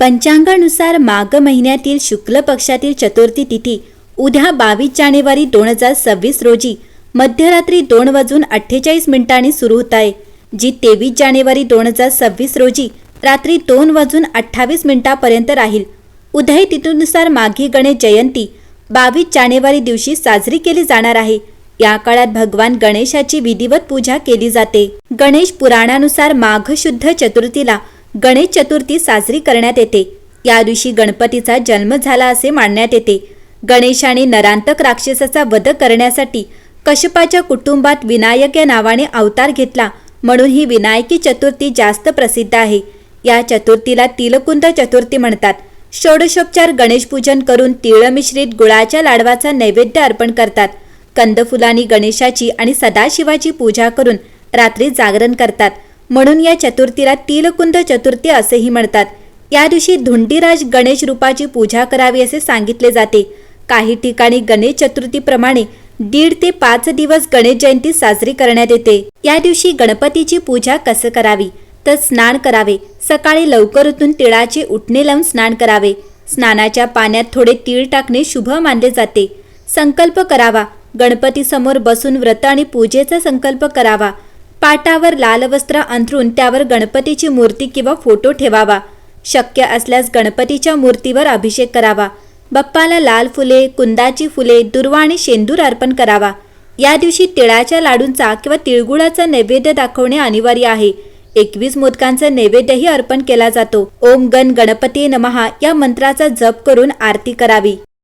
पंचांगानुसार माघ महिन्यातील शुक्ल पक्षातील चतुर्थी तिथी उद्या 22 जानेवारी 2026 रोजी मध्यरात्री 2:48 सुरू होत आहे, जी 23 जानेवारी 2026 रोजी रात्री 2:28 पर्यंत राहील। उदय तिथीनुसार माघी गणेश जयंती 22 जानेवारी दिवशी साजरी केली जाणार आहे। या काळात भगवान गणेशाची विधिवत पूजा केली जाते। गणेश पुराणानुसार माघ शुद्ध चतुर्थीला गणेश चतुर्थी साजरी करण्यात येते। या दिवशी गणपतीचा जन्म झाला असे मानण्यात येते। गणेशाने नरांतक राक्षसाचा वध करण्यासाठी कश्यपाच्या कुटुंबात विनायक या नावाने अवतार घेतला, म्हणून ही विनायकी चतुर्थी जास्त प्रसिद्ध आहे। या चतुर्थीला तिलकुंद चतुर्थी म्हणतात। षोडशोपचार गणेश पूजन करून तिळ मिश्रित गुळाच्या लाडवाचा नैवेद्य अर्पण करतात। कंदफुलांनी गणेशाची आणि सदाशिवाची पूजा करून रात्री जागरण करतात, म्हणून या चतुर्थीला तिलकुंद चतुर्थी असेही म्हणतात। या दिवशी धुंडीराज गणेश रूपाची पूजा करावी असे सांगितले जाते। काही ठिकाणी गणेश चतुर्थीप्रमाणे 1.5 ते 5 दिवस गणेश जयंती साजरी करण्यात येते। या दिवशी गणपतीची पूजा कसं करावी तर स्नान करावे। सकाळी लवकर उठून तिळाचे उटणे लावून स्नान करावे। स्नानाच्या पाण्यात थोडे तीळ टाकणे शुभ मानले जाते। संकल्प करावा। गणपती समोर बसून व्रत आणि पूजेचा संकल्प करावा। पाटावर लाल वस्त्र अंथरून त्यावर गणपतीची मूर्ती किंवा फोटो ठेवावा। शक्य असल्यास गणपतीच्या मूर्तीवर अभिषेक करावा। बाप्पाला लाल फुले, कुंदाची फुले, दुर्वा आणि शेंदूर अर्पण करावा। या दिवशी तिळाच्या लाडूंचा किंवा तिळगुळाचा नैवेद्य दाखवणे अनिवार्य आहे। 21 मोदकांचा नैवेद्यही अर्पण केला जातो। ओम गण गणपती नमः या मंत्राचा जप करून आरती करावी।